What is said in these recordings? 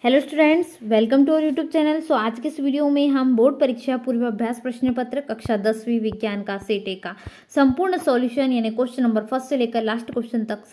Hello students, welcome to our YouTube channel. आज के इस वीडियो में हम बोर्ड परीक्षा पूर्वाभ्यास प्रश्न पत्र कक्षा 10वीं विज्ञान का सेट ए का संपूर्ण सॉल्यूशन यानी क्वेश्चन नंबर फर्स्ट से लेकर लास्ट क्वेश्चन तक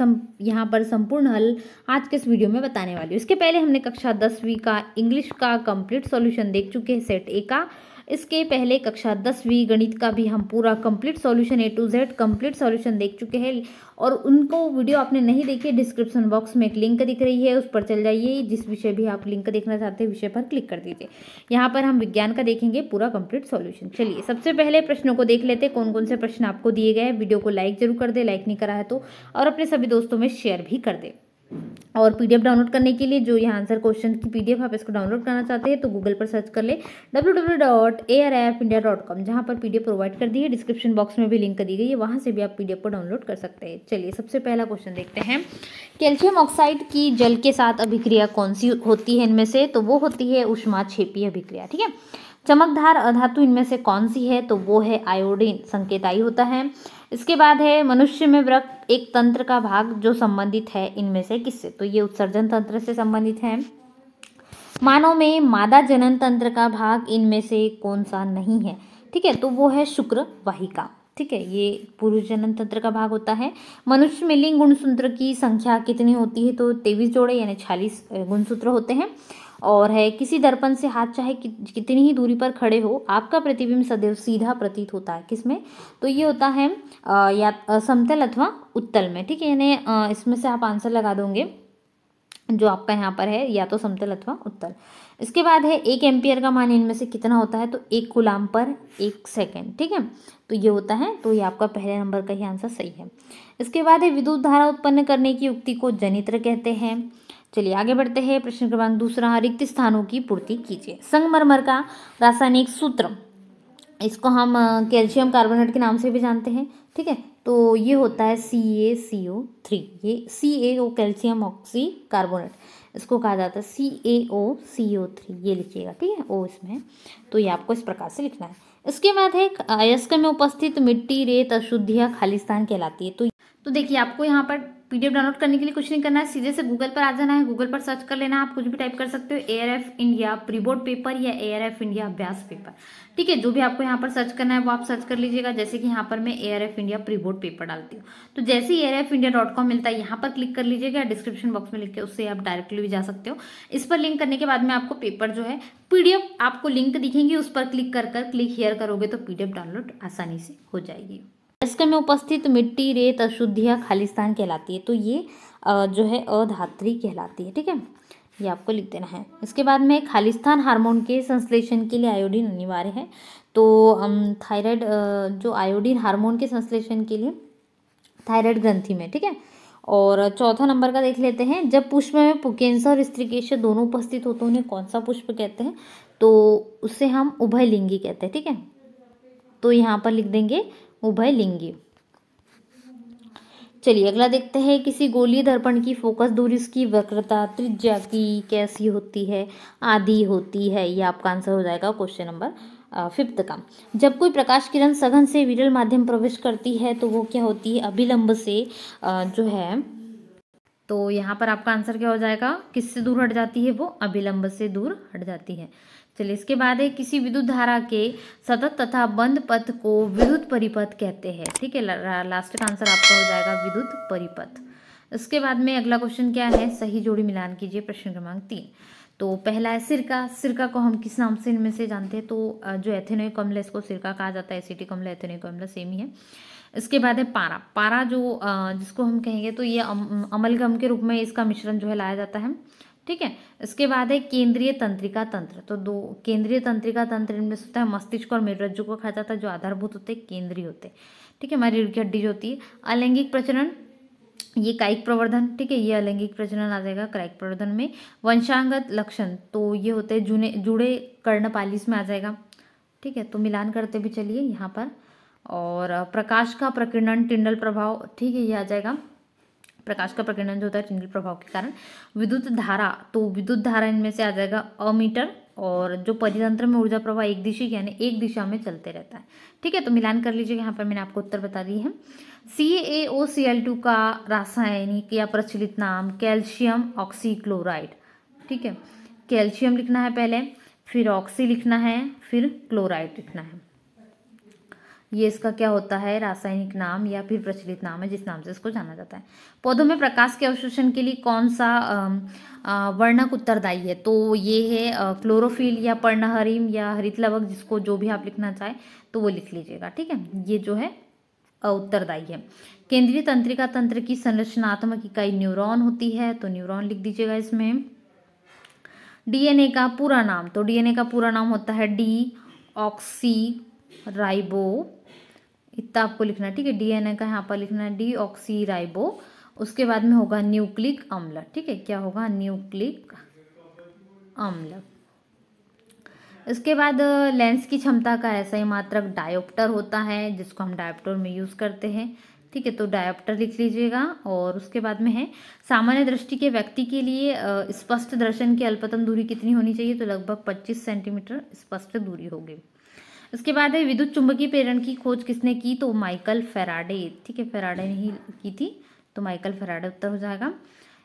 यहाँ पर संपूर्ण हल आज के इस वीडियो में बताने वाली हूँ। इसके पहले हमने कक्षा 10वीं का इंग्लिश का कंप्लीट सॉल्यूशन देख चुके हैं सेट ए का। इसके पहले कक्षा 10वीं गणित का भी हम पूरा complete solution A to Z complete solution देख चुके हैं और उनको वीडियो आपने नहीं देखी, डिस्क्रिप्शन बॉक्स में एक लिंक दिख रही है, उस पर चल जाइए। जिस विषय भी आप लिंक देखना चाहते हैं विषय पर क्लिक कर दीजिए। यहाँ पर हम विज्ञान का देखेंगे पूरा कंप्लीट सॉल्यूशन। चलिए सबसे पहले प्रश्नों को देख लेते हैं, कौन कौन से प्रश्न आपको दिए गए हैं। वीडियो को लाइक जरूर कर दे, लाइक नहीं करा है तो, और अपने सभी दोस्तों में शेयर भी कर दे। और पीडीएफ डाउनलोड करने के लिए जो यहाँ आंसर क्वेश्चन की पीडीएफ आप इसको डाउनलोड करना चाहते हैं तो गूगल पर सर्च कर ले www.arfindia.com, जहाँ पर पीडीएफ प्रोवाइड कर दी है। डिस्क्रिप्शन बॉक्स में भी लिंक दी गई है, वहाँ से भी आप पीडीएफ को डाउनलोड कर सकते हैं। चलिए सबसे पहला क्वेश्चन देखते हैं। कैल्शियम ऑक्साइड की जल के साथ अभिक्रिया कौन सी होती है इनमें से? तो वो होती है ऊष्माक्षेपीय अभिक्रिया। ठीक है। चमकदार अधातु इनमें से कौन सी है? तो वो है आयोडीन, संकेत आई होता है। इसके बाद है मनुष्य में वृक्क एक तंत्र का भाग जो संबंधित है इनमें से किससे? तो ये उत्सर्जन तंत्र से संबंधित है। मानव में मादा जनन तंत्र का भाग इनमें से कौन सा नहीं है? ठीक है, तो वो है शुक्र वाहिका। ठीक है, ये पुरुष जनन तंत्र का भाग होता है। मनुष्य में लिंग गुणसूत्र की संख्या कितनी होती है? तो 23 जोड़े यानी 46 गुणसूत्र होते हैं। और है किसी दर्पण से हाथ चाहे कितनी ही दूरी पर खड़े हो, आपका प्रतिबिंब सदैव सीधा प्रतीत होता है। किसमें? तो ये होता है या समतल अथवा उत्तल में। ठीक है, यानी इसमें से आप आंसर लगा दोगे जो आपका यहाँ पर है, या तो समतल अथवा उत्तल। इसके बाद है 1 एम्पियर का मान इनमें से कितना होता है? तो 1 कूलाम पर 1 सेकेंड। ठीक है, तो ये होता है, तो ये आपका पहले नंबर का ही आंसर सही है। इसके बाद है विद्युत धारा उत्पन्न करने की युक्ति को जनित्र कहते हैं। चलिए आगे बढ़ते हैं। प्रश्न क्रमांक दूसरा, रिक्त स्थानों की पूर्ति कीजिए। संगमरमर का रासायनिक सूत्र, इसको हम कैल्शियम कार्बोनेट के नाम से भी जानते हैं। ठीक है, तो ये होता है CaCO3। ये CaO कैल्शियम ऑक्सी कार्बोनेट, इसको कहा जाता है CaOCO3। ये लिखिएगा, ठीक है, O इसमें, तो ये आपको इस प्रकार से लिखना है। इसके बाद है अयस्क में उपस्थित मिट्टी, रेत, अशुद्धियाँ खालिस्तान कहलाती है। तो देखिए आपको यहाँ पर पीडीएफ डाउनलोड करने के लिए कुछ नहीं करना है, सीधे से गूगल पर आ जाना है। गूगल पर सर्च कर लेना, आप कुछ भी टाइप कर सकते हो, ARF India pre board paper या ARF इंडिया अभ्यास पेपर। ठीक है, जो भी आपको यहाँ पर सर्च करना है वो आप सर्च कर लीजिएगा। जैसे कि यहाँ पर मैं ARF India pre board paper डालती हूँ, तो जैसे ही ARFindia.com मिलता है यहाँ पर क्लिक कर लीजिएगा। डिस्क्रिप्शन बॉक्स में लिख के उससे आप डायरेक्टली भी जा सकते हो। इस पर लिंक करने के बाद में आपको पेपर जो है पीडीएफ आपको लिंक दिखेंगी, उस पर क्लिक कर क्लिक हियर करोगे तो पीडीएफ डाउनलोड आसानी से हो जाएगी। अयस्क में उपस्थित मिट्टी, रेत, अशुद्धियाँ खालिस्तान कहलाती है। तो ये जो है अधात्री कहलाती है। ठीक है, ये आपको लिख देना है। इसके बाद में खालिस्तान हार्मोन के संश्लेषण के लिए आयोडीन अनिवार्य है। तो थायराइड जो आयोडीन हार्मोन के संश्लेषण के लिए थायराइड ग्रंथि में। ठीक है, और चौथा नंबर का देख लेते हैं। जब पुष्प में पुंकेसर और स्त्रीकेसर दोनों उपस्थित होते हैं उन्हें कौन सा पुष्प कहते हैं? तो उससे हम उभयलिंगी कहते हैं। ठीक है, तो यहाँ पर लिख देंगे उभयलिंगी। चलिए अगला देखते हैं। किसी गोलीय दर्पण की फोकस दूरी, उसकी वक्रता, त्रिज्या की कैसी होती है? आदि होती है। ये आपका आंसर हो जाएगा क्वेश्चन नंबर 5 का। जब कोई प्रकाश किरण सघन से विरल माध्यम प्रवेश करती है तो वो क्या होती है? अभिलंब से जो है, तो यहाँ पर आपका आंसर क्या हो जाएगा? किससे दूर हट जाती है? वो अभिलंब से दूर हट जाती है। चलिए इसके बाद है किसी विद्युत धारा के सतत तथा बंद पथ को विद्युत परिपथ कहते हैं। ठीक है, लास्ट का आंसर आपका हो जाएगा विद्युत परिपथ। इसके बाद में अगला क्वेश्चन क्या है? सही जोड़ी मिलान कीजिए। प्रश्न क्रमांक 3। तो पहला है सिरका। सिरका को हम किस नाम से इनमें से जानते हैं? तो जो एथेनोइक अम्ल है इसको सिरका कहा जाता है। एसिटिक अम्ल, एथेनोइक अम्ल सेम ही है। इसके बाद है पारा। पारा जो जिसको हम कहेंगे तो ये अमलगम के रूप में इसका मिश्रण जो है लाया जाता है। ठीक है, इसके बाद है केंद्रीय तंत्रिका तंत्र। तो दो केंद्रीय तंत्रिका तंत्र इनमें से होता है मस्तिष्क और मेरुरज्जु को कहा जाता है, जो आधारभूत होते हैं केंद्रीय होते हैं। ठीक है, हमारी रीढ़ की हड्डी जो होती है। अलैंगिक प्रजनन, ये कायिक प्रवर्धन। ठीक है, ये अलैंगिक प्रजनन आ जाएगा कायिक प्रवर्धन में। वंशांगत लक्षण, तो ये होते हैं जुड़े कर्णपाली में आ जाएगा। ठीक है, तो मिलान करते भी चलिए यहाँ पर। और प्रकाश का प्रकीर्णन, टिंडल प्रभाव। ठीक है, ये आ जाएगा। प्रकाश का प्रकीर्णन जो होता है टिंडल प्रभाव के कारण। विद्युत धारा, तो विद्युत धारा इनमें से आ जाएगा अमीटर। और जो परितंत्र में ऊर्जा प्रवाह एक दिशी यानी एक दिशा में चलते रहता है। ठीक है, तो मिलान कर लीजिए। यहाँ पर मैंने आपको उत्तर बता दिए हैं। CaOCl2 का रासायनिक या प्रचलित नाम कैल्शियम ऑक्सीक्लोराइड। ठीक है, कैल्शियम लिखना है पहले, फिर ऑक्सी लिखना है, फिर क्लोराइड लिखना है। ये इसका क्या होता है, रासायनिक नाम या फिर प्रचलित नाम है जिस नाम से इसको जाना जाता है। पौधों में प्रकाश के अवशोषण के लिए कौन सा वर्णक उत्तरदायी है, तो ये है क्लोरोफिल या पर्णहरिम या हरित लवक, जिसको जो भी आप लिखना चाहे तो वो लिख लीजिएगा, ठीक है। ये जो है उत्तरदायी है। केंद्रीय तंत्रिका तंत्र की संरचनात्मक इकाई न्यूरॉन होती है, तो न्यूरॉन लिख दीजिएगा इसमें। डीएनए का पूरा नाम, तो डीएनए का पूरा नाम होता है डी ऑक्सी राइबो, इतना आपको लिखना है, ठीक है। डीएनए का यहाँ पर लिखना है डी ऑक्सी राइबो। उसके बाद में होगा न्यूक्लिक अम्ल, ठीक है, क्या होगा, न्यूक्लिक अम्ल। इसके बाद लेंस की क्षमता का ऐसा ही मात्रक डायोप्टर होता है, जिसको हम डायोप्टर में यूज करते हैं, ठीक है, तो डायोप्टर लिख लीजिएगा। और उसके बाद में है सामान्य दृष्टि के व्यक्ति के लिए स्पष्ट दर्शन की अल्पतम दूरी कितनी होनी चाहिए, तो लगभग 25 सेंटीमीटर स्पष्ट दूरी होगी। इसके बाद है विद्युत चुंबकीय प्रेरण की खोज किसने की, तो माइकल फेराडे, ठीक है, फेराडे ने ही की थी, तो माइकल फेराडे उत्तर हो जाएगा।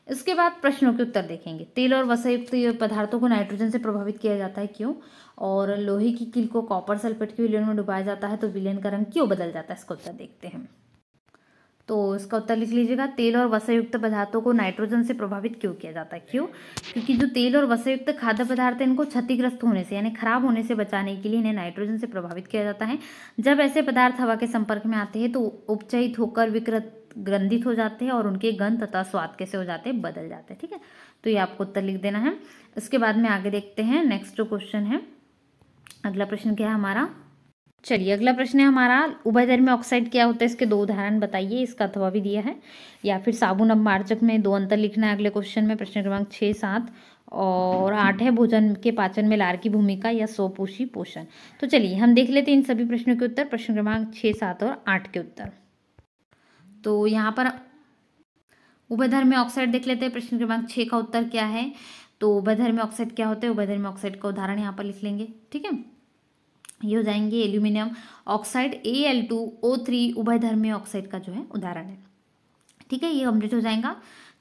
इसके बाद प्रश्नों के उत्तर देखेंगे। तेल और वसायुक्त पदार्थों को नाइट्रोजन से प्रभावित किया जाता है, क्यों, और लोहे की कील को कॉपर सल्फेट के विलयन में डुबाया जाता है तो विलयन का रंग क्यों बदल जाता है, इसका उत्तर देखते हैं। तो इसका उत्तर लिख लीजिएगा, तेल और वसायुक्त पदार्थों को नाइट्रोजन से प्रभावित क्यों किया जाता है, क्यों, क्योंकि जो तेल और वसायुक्त खाद्य पदार्थ हैं इनको क्षतिग्रस्त होने से यानी खराब होने से बचाने के लिए इन्हें नाइट्रोजन से प्रभावित किया जाता है। जब ऐसे पदार्थ हवा के संपर्क में आते हैं तो उपचयित होकर विकृत ग्रंथित हो जाते हैं और उनके गंध तथा स्वाद कैसे हो जाते हैं, बदल जाते हैं, ठीक है। तो ये आपको उत्तर लिख देना है। इसके बाद में आगे देखते हैं, नेक्स्ट जो क्वेश्चन है, अगला प्रश्न क्या है हमारा, चलिए अगला प्रश्न है हमारा, उभयधर्मी ऑक्साइड क्या होता है, इसके 2 उदाहरण बताइए, इसका अथवा भी दिया है, या फिर साबुन अपमार्जक में 2 अंतर लिखना है अगले क्वेश्चन में। प्रश्न क्रमांक 6, 7 और 8 है भोजन के पाचन में लार की भूमिका या स्वपोषी पोषण। तो चलिए हम देख लेते हैं इन सभी प्रश्नों के उत्तर, प्रश्न क्रमांक 6, 7 और 8 के उत्तर। तो यहाँ पर उभयधर्मी ऑक्साइड देख लेते हैं। प्रश्न क्रमांक 6 का उत्तर क्या है, तो उभयधर्मी ऑक्साइड क्या होते हैं, उभयधर्मी ऑक्साइड का उदाहरण यहाँ पर लिख लेंगे, ठीक है। ये हो जाएंगे एल्यूमिनियम ऑक्साइड Al2O3 उभयधर्मी ऑक्साइड का जो है उदाहरण है, ठीक है, ये कंप्लीट हो जाएगा।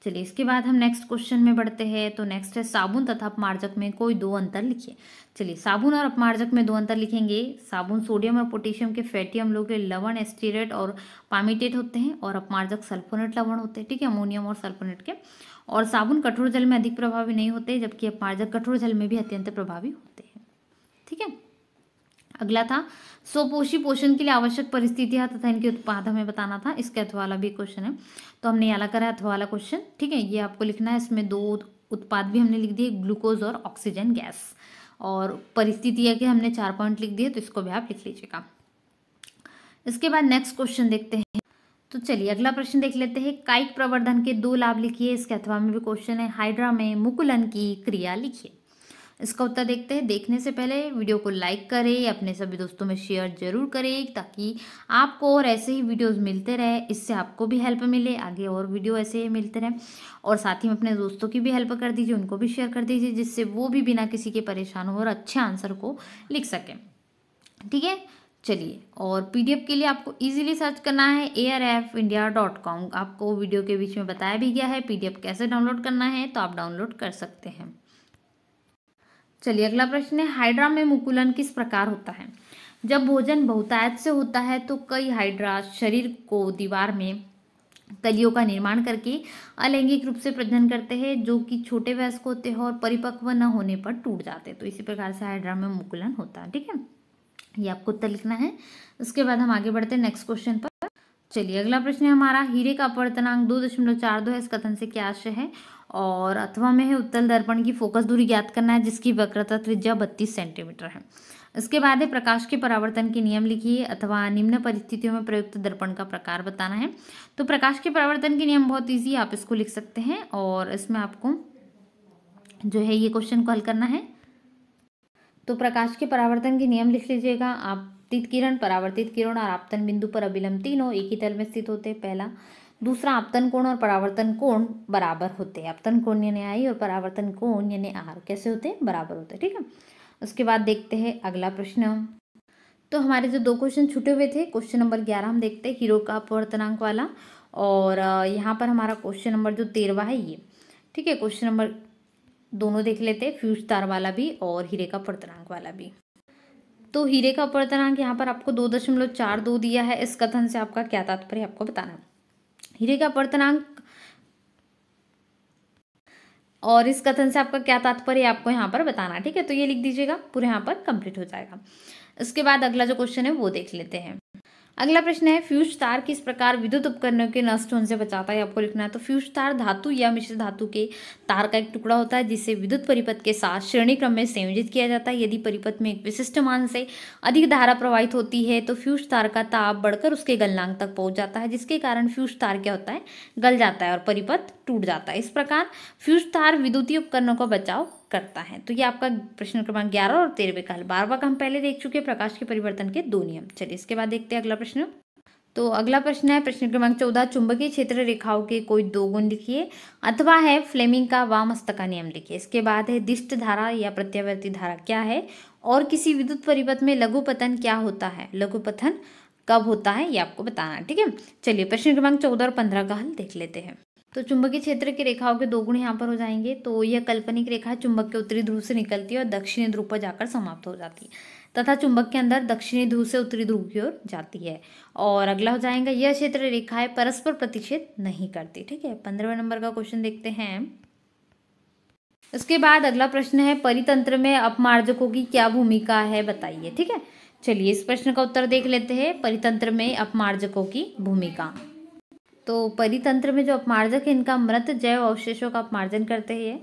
चलिए इसके बाद हम नेक्स्ट क्वेश्चन में बढ़ते हैं। तो नेक्स्ट है साबुन तथा अपमार्जक में कोई 2 अंतर लिखिए। चलिए साबुन और अपमार्जक में 2 अंतर लिखेंगे। साबुन सोडियम और पोटेशियम के फैटी अम्लों के लवण एस्टीरेट और पामीटेट होते हैं और अपमार्जक सल्फोनेट लवण होते हैं, ठीक है, अमोनियम और सल्फोनेट के। और साबुन कठोर जल में अधिक प्रभावी नहीं होते, जबकि अपमार्जक कठोर जल में भी अत्यंत प्रभावी होते हैं, ठीक है। अगला था स्वपोषी पोषण के लिए आवश्यक परिस्थितियां तथा इनके उत्पाद हमें बताना था, इसके अथवा वाला भी क्वेश्चन है, तो हमने याला करा अथवा वाला क्वेश्चन, ठीक है। ये आपको लिखना है, इसमें 2 उत्पाद भी हमने लिख दिए, ग्लूकोज और ऑक्सीजन गैस, और परिस्थितियां के हमने 4 पॉइंट लिख दिए, तो इसको भी आप लिख लीजिएगा। इसके बाद नेक्स्ट क्वेश्चन देखते हैं। तो चलिए अगला प्रश्न देख लेते हैं, कायिक प्रवर्धन के 2 लाभ लिखिए, इसके अथवा में भी क्वेश्चन है। हाइड्रा में मुकुलन की क्रिया लिखिए, इसका उत्तर देखते हैं। देखने से पहले वीडियो को लाइक करें, अपने सभी दोस्तों में शेयर जरूर करें, ताकि आपको और ऐसे ही वीडियोस मिलते रहे, इससे आपको भी हेल्प मिले, आगे और वीडियो ऐसे ही मिलते रहे। और साथ ही में अपने दोस्तों की भी हेल्प कर दीजिए, उनको भी शेयर कर दीजिए, जिससे वो भी बिना किसी के परेशान हो और अच्छे आंसर को लिख सकें, ठीक है। चलिए, और पीडीएफ के लिए आपको इजीली सर्च करना है arfindia.com, आपको वीडियो के बीच में बताया भी गया है पीडीएफ कैसे डाउनलोड करना है, तो आप डाउनलोड कर सकते हैं। चलिए अगला प्रश्न है, हाइड्रा में मुकुलन किस प्रकार होता है। जब भोजन बहुतायत से होता है तो कई हाइड्रा शरीर को दीवार में कलियों का निर्माण करके अलैंगिक रूप से प्रजनन करते हैं, जो कि छोटे वयस्क होते हैं और परिपक्व न होने पर टूट जाते हैं। तो इसी प्रकार से हाइड्रा में मुकुलन होता है, ठीक है, ये आपको उत्तर लिखना है। उसके बाद हम आगे बढ़ते हैं नेक्स्ट क्वेश्चन पर। चलिए अगला प्रश्न है हमारा, हीरे का अपवर्तनांक 2.42 है, इस कथन से क्या आशय है, और अथवा में है उत्तल दर्पण की फोकस दूरी ज्ञात करना है, जिसकी वक्रता त्रिज्या 32 सेंटीमीटर है। इसके बाद है प्रकाश के परावर्तन के नियम लिखिए, अथवा निम्न परिस्थितियों में प्रयुक्त दर्पण का प्रकार बताना है। तो प्रकाश के परावर्तन के नियम बहुत ईजी, आप इसको लिख सकते हैं, और इसमें आपको जो है ये क्वेश्चन को हल करना है। तो प्रकाश के परावर्तन के नियम लिख लीजिएगा। आपतित किरण, परावर्तित किरण और आपतन बिंदु पर अभिलंब तीनों एक ही तल में स्थित होते हैं, पहला। दूसरा, आपतन कोण और परावर्तन कोण बराबर होते हैं, आपतन कोण यानी आई और परावर्तन कोण यानी आर कैसे होते हैं, बराबर होते हैं, ठीक है। उसके बाद देखते हैं अगला प्रश्न। तो हमारे जो 2 क्वेश्चन छूटे हुए थे, क्वेश्चन नंबर 11 हम देखते हैं, हीरो का अपवर्तनांक वाला, और यहाँ पर हमारा क्वेश्चन नंबर जो 13वां है ये, ठीक है। क्वेश्चन नंबर दोनों देख लेते हैं, फ्यूज तार वाला भी और हीरे का अपवर्तनांक वाला भी। तो हीरे का अपवर्तनांक यहाँ पर आपको 2.42 दिया है। इस कथन से आपका क्या तात्पर्य आपको बताना है। हीरे का अपवर्तनांक और इस कथन से आपका क्या तात्पर्य आपको यहाँ पर बताना है, ठीक है। तो ये लिख दीजिएगा, पूरे यहाँ पर कंप्लीट हो जाएगा। इसके बाद अगला जो क्वेश्चन है वो देख लेते हैं। अगला प्रश्न है, फ्यूज तार किस प्रकार विद्युत उपकरणों के नष्ट होने से बचाता है, आपको लिखना है। तो फ्यूज तार धातु या मिश्र धातु के तार का एक टुकड़ा होता है जिसे विद्युत परिपथ के साथ श्रेणी क्रम में संयोजित किया जाता है। यदि परिपथ में एक विशिष्ट मान से अधिक धारा प्रवाहित होती है तो फ्यूज तार का ताप बढ़कर उसके गलनांक तक पहुंच जाता है, जिसके कारण फ्यूज तार क्या होता है, गल जाता है और परिपथ टूट जाता है। इस प्रकार फ्यूज तार विद्युतीय उपकरणों का बचाव करता है। तो ये आपका प्रश्न क्रमांक 11 और 13वें का हल। 12वां का हम पहले देख चुके हैं, प्रकाश के परिवर्तन के 2 नियम। चलिए इसके बाद देखते हैं अगला प्रश्न। तो अगला प्रश्न है प्रश्न क्रमांक 14, चुंबकीय क्षेत्र रेखाओं के कोई 2 गुण लिखिए, अथवा है फ्लेमिंग का वामहस्त का नियम लिखिए। इसके बाद है दिष्ट धारा या प्रत्यावर्ती धारा क्या है, और किसी विद्युत परिपथ में लघुपतन क्या होता है, लघुपतन कब होता है, ये आपको बताना है, ठीक है। चलिए प्रश्न क्रमांक 14 और 15 का हल देख लेते हैं। तो चुंबकीय क्षेत्र की रेखाओं के 2 गुण यहाँ पर हो जाएंगे। तो यह काल्पनिक रेखा चुंबक के उत्तरी ध्रुव से निकलती है और दक्षिणी ध्रुव पर जाकर समाप्त हो जाती है, तथा चुंबक के अंदर दक्षिणी ध्रुव से उत्तरी ध्रुव की ओर जाती है। और अगला हो जाएगा, यह क्षेत्र रेखाएं परस्पर प्रतिच्छेद नहीं करती, ठीक है। 15वें नंबर का क्वेश्चन देखते हैं। इसके बाद अगला प्रश्न है, परितंत्र में अपमार्जकों की क्या भूमिका है बताइए, ठीक है। चलिए इस प्रश्न का उत्तर देख लेते हैं, परितंत्र में अपमार्जकों की भूमिका। तो परितंत्र में जो अपमार्जक है इनका मृत जैव अवशेषों का अपमार्जन करते हैं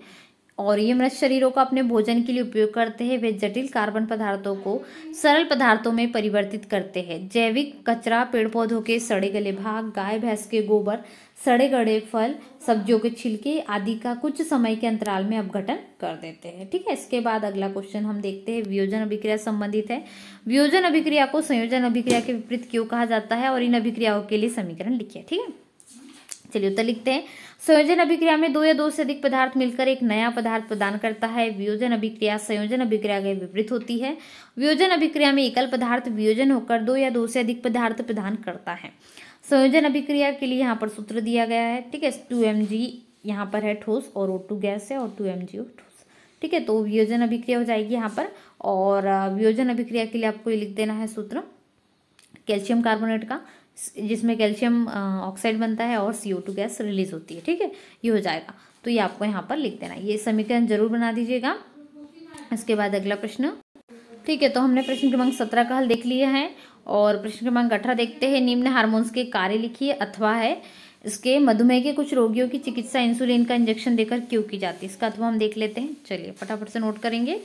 और ये मृत शरीरों का अपने भोजन के लिए उपयोग करते हैं। वे जटिल कार्बन पदार्थों को सरल पदार्थों में परिवर्तित करते हैं। जैविक कचरा, पेड़ पौधों के सड़े गले भाग, गाय भैंस के गोबर, सड़े गले फल, सब्जियों के छिलके आदि का कुछ समय के अंतराल में अपघटन कर देते हैं, ठीक है। इसके बाद अगला क्वेश्चन हम देखते हैं, वियोजन अभिक्रिया संबंधित है। वियोजन अभिक्रिया को संयोजन अभिक्रिया के विपरीत क्यों कहा जाता है और इन अभिक्रियाओं के लिए समीकरण लिखिए, ठीक है। चलिए उत्तर लिखते हैं। संयोजन अभिक्रिया में 2 या 2 से अधिक पदार्थ मिलकर एक नया पदार्थ प्रदान करता है। वियोजन अभिक्रिया संयोजन अभिक्रिया के विपरीत होती है। वियोजन अभिक्रिया में एकल पदार्थ वियोजन होकर 2 या 2 से अधिक पदार्थ प्रदान करता है। संयोजन अभिक्रिया के लिए यहाँ पर सूत्र दिया गया है, ठीक है। 2mg यहाँ पर है ठोस और O2 गैस है और 2mg ठोस, ठीक है। तो वियोजन अभिक्रिया हो जाएगी यहाँ पर। और वियोजन अभिक्रिया के लिए आपको ये लिख देना है सूत्र कैल्शियम कार्बोनेट का, जिसमें कैल्शियम ऑक्साइड बनता है और CO2 गैस रिलीज होती है, ठीक है। ये हो जाएगा, तो ये आपको यहाँ पर लिख देना, ये समीकरण जरूर बना दीजिएगा। इसके बाद अगला प्रश्न, ठीक है। तो हमने प्रश्न क्रमांक 17 का हल देख लिया है और प्रश्न क्रमांक 18 देखते हैं। निम्न हार्मोन्स के कार्य लिखिए, अथवा है इसके मधुमेह के कुछ रोगियों की चिकित्सा इंसुलिन का इंजेक्शन देकर क्यों की जाती है, इसका अथवा हम देख लेते हैं। चलिए फटाफट से नोट करेंगे।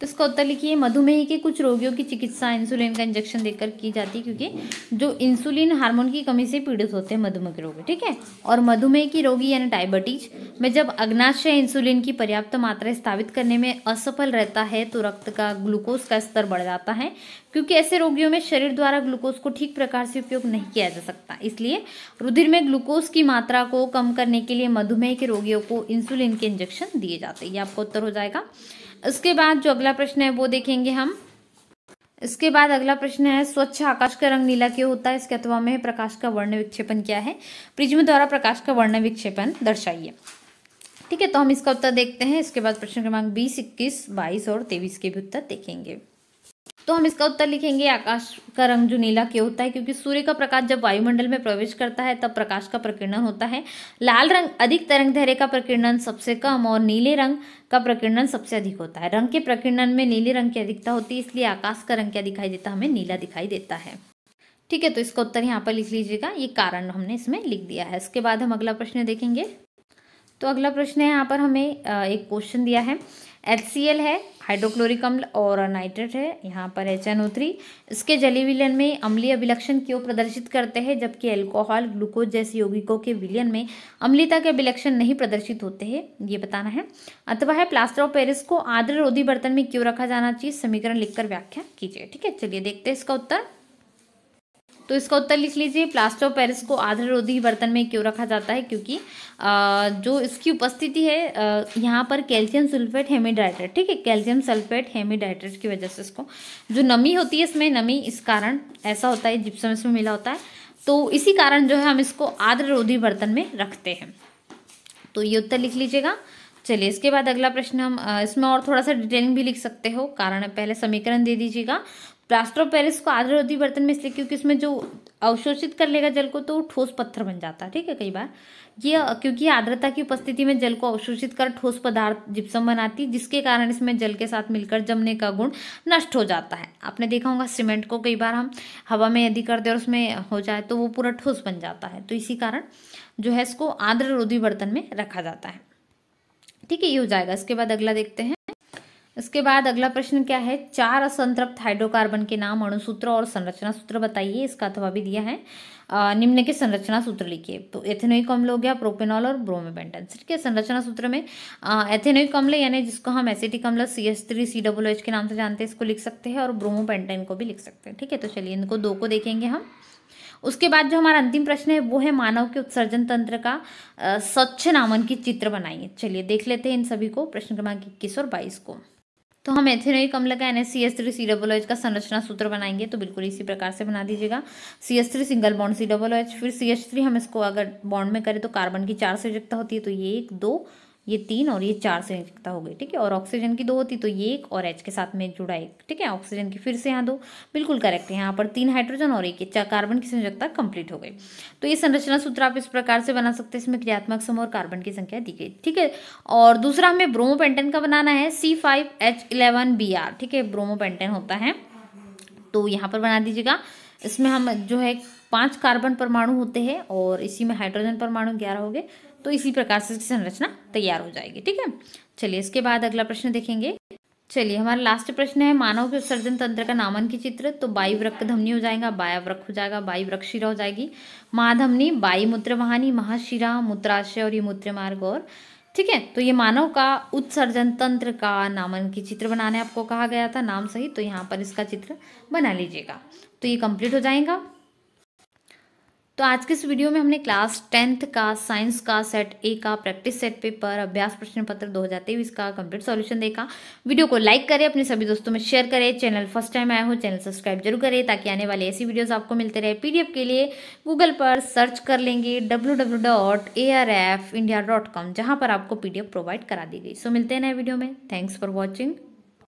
तो इसका उत्तर लिखिए, मधुमेह के कुछ रोगियों की चिकित्सा इंसुलिन का इंजेक्शन देकर की जाती है, क्योंकि जो इंसुलिन हार्मोन की कमी से पीड़ित होते हैं मधुमेह के रोगी, ठीक है। और मधुमेह की रोगी यानी डायबिटीज में जब अग्नाशय इंसुलिन की पर्याप्त मात्रा स्थापित करने में असफल रहता है तो रक्त का ग्लूकोज का स्तर बढ़ जाता है, क्योंकि ऐसे रोगियों में शरीर द्वारा ग्लूकोज को ठीक प्रकार से उपयोग नहीं किया जा सकता। इसलिए रुधिर में ग्लूकोज की मात्रा को कम करने के लिए मधुमेह के रोगियों को इंसुलिन के इंजेक्शन दिए जाते हैं। ये आपका उत्तर हो जाएगा। इसके बाद जो अगला प्रश्न है वो देखेंगे हम। इसके बाद अगला प्रश्न है, स्वच्छ आकाश का रंग नीला क्यों होता है, इसके अथवा में प्रकाश का वर्ण विक्षेपण क्या है, प्रिज्म द्वारा प्रकाश का वर्ण विक्षेपण दर्शाइए, ठीक है। तो हम इसका उत्तर देखते हैं। इसके बाद प्रश्न क्रमांक 20, 21, 22 और 23 के भी उत्तर देखेंगे। तो हम इसका उत्तर लिखेंगे, आकाश का रंग जो नीला क्यों होता है, क्योंकि सूर्य का प्रकाश जब वायुमंडल में प्रवेश करता है तब प्रकाश का प्रकीर्णन होता है। लाल रंग अधिक तरंगदैर्घ्य का प्रकीर्णन सबसे कम और नीले रंग का प्रकीर्णन सबसे अधिक होता है। रंग के प्रकीर्णन में नीले रंग की अधिकता होती है, इसलिए आकाश का रंग क्या दिखाई देता है, हमें नीला दिखाई देता है, ठीक है। तो इसका उत्तर यहाँ पर लिख लीजिएगा, ये कारण हमने इसमें लिख दिया है। इसके बाद हम अगला प्रश्न देखेंगे। तो अगला प्रश्न है, यहाँ पर हमें एक क्वेश्चन दिया है, HCl है, हाइड्रोक्लोरिक अम्ल और नाइट्रेट है, यहाँ पर HNO3। इसके जलीय विलयन में अम्लीय अभिलक्षण क्यों प्रदर्शित करते हैं, जबकि अल्कोहल, ग्लूकोज जैसे यौगिकों के विलयन में अम्लीयता के अभिलक्षण नहीं प्रदर्शित होते हैं, ये बताना है। अथवा है प्लास्टर ऑफ पेरिस को आर्द्र रोधी बर्तन में क्यों रखा जाना चाहिए, समीकरण लिखकर व्याख्या कीजिए, ठीक है। चलिए देखते हैं इसका उत्तर। तो इसका उत्तर लिख लीजिए, प्लास्टर ऑफ पेरिस को आर्द्र रोधी बर्तन में क्यों रखा जाता है, क्योंकि जो इसकी उपस्थिति है यहाँ पर कैल्शियम सल्फेट हेमिडाइड्रेट, ठीक है, कैल्शियम सल्फेट हेमिडाइड्रेट की वजह से इसको जो नमी होती है इसमें नमी इस कारण ऐसा होता है, जिप्सम इसमें मिला होता है, तो इसी कारण जो है हम इसको आर्द्र रोधी बर्तन में रखते हैं। तो ये उत्तर लिख लीजिएगा। चलिए इसके बाद अगला प्रश्न हम इसमें और थोड़ा सा डिटेलिंग भी लिख सकते हो। कारण पहले समीकरण दे दीजिएगा। प्लास्टर ऑफ पेरिस को आर्द्र बर्तन में इसलिए क्योंकि उसमें जो अवशोषित कर लेगा जल को तो ठोस पत्थर बन जाता है। ठीक है, कई बार ये क्योंकि आर्द्रता की उपस्थिति में जल को अवशोषित कर ठोस पदार्थ जिप्सम बनाती है, जिसके कारण इसमें जल के साथ मिलकर जमने का गुण नष्ट हो जाता है। आपने देखा होगा सीमेंट को कई बार हम हवा में यदि कर दे और उसमें हो जाए तो वो पूरा ठोस बन जाता है। तो इसी कारण जो है इसको आर्द्र रोधी बर्तन में रखा जाता है। ठीक है, ये हो जाएगा। इसके बाद अगला देखते हैं। इसके बाद अगला प्रश्न क्या है, 4 असंतृप्त हाइड्रोकार्बन के नाम, अणुसूत्र और संरचना सूत्र बताइए। इसका अथवा भी दिया है। निम्न के संरचना सूत्र लिखिए। तो एथेनोइक अम्ल हो गया, प्रोपेनॉल और ब्रोमोपेंटेन। ठीक है, संरचना सूत्र में एथेनोइक अम्ल यानी जिसको हम एसिटिक अम्ल CH3COOH के नाम से जानते हैं इसको लिख सकते हैं, और ब्रोमोपेंटेन को भी लिख सकते हैं। ठीक है, तो चलिए इनको 2 को देखेंगे हम। उसके बाद जो हमारा अंतिम प्रश्न है वो है मानव के उत्सर्जन तंत्र का स्वच्छ नामांकित चित्र बनाइए। चलिए देख लेते हैं इन सभी को, प्रश्न क्रमांक 21 और 22 को। तो हम एथेनोइक अम्ल का NaCH3COOH का संरचना सूत्र बनाएंगे। तो बिल्कुल इसी प्रकार से बना दीजिएगा। CH3 सिंगल बॉन्ड COOH, फिर CH3 हम इसको अगर बॉन्ड में करें तो कार्बन की 4 संयोजकता होती है, तो ये 1 2 ये 3 और ये 4 संयोजकता हो गई। ठीक है, और ऑक्सीजन की 2 होती तो ये 1 और H के साथ में जुड़ा 1। ठीक है, ऑक्सीजन की फिर से यहाँ 2, बिल्कुल करेक्ट है। यहाँ पर 3 हाइड्रोजन और 1 कार्बन की संयोजकता कंप्लीट हो गई। तो ये संरचना सूत्र आप इस प्रकार से बना सकते हैं। इसमें क्रियात्मक समूह और कार्बन की संख्या दी गई। ठीक है, और दूसरा हमें ब्रोमोपेंटेन का बनाना है, C5H11Br। ठीक है, ब्रोमोपेंटेन होता है, तो यहाँ पर बना दीजिएगा। इसमें हम जो है 5 कार्बन परमाणु होते हैं और इसी में हाइड्रोजन परमाणु 11 हो गए। तो इसी प्रकार से इसकी संरचना तैयार हो जाएगी। ठीक है, चलिए इसके बाद अगला प्रश्न देखेंगे। चलिए हमारा लास्ट प्रश्न है मानव के उत्सर्जन तंत्र का नामांकित चित्र। तो वायुवृक्क धमनी हो जाएगा, वायवृक्क हो जाएगा, वायुवृक्क शिरा हो जाएगी, महाधमनी, वायु मूत्र वाहिनी, महाशिरा, मूत्राशय और ये मूत्र मार्ग। और ठीक है, तो ये मानव का उत्सर्जन तंत्र का नामांकित चित्र बनाने आपको कहा गया था, नाम सहित। तो यहाँ पर इसका चित्र बना लीजिएगा। तो ये कंप्लीट हो जाएगा। तो आज के इस वीडियो में हमने क्लास 10th का साइंस का सेट ए का प्रैक्टिस सेट पेपर अभ्यास प्रश्न पत्र 2023 का कंप्लीट सॉल्यूशन देखा। वीडियो को लाइक करें, अपने सभी दोस्तों में शेयर करें। चैनल फर्स्ट टाइम आए हो चैनल सब्सक्राइब जरूर करें ताकि आने वाले ऐसी वीडियोस आपको मिलते रहे। PDF के लिए गूगल पर सर्च कर लेंगे www.arfindia.com, जहाँ पर आपको PDF प्रोवाइड करा दी गई। सो मिलते हैं नए वीडियो में। Thanks for watching.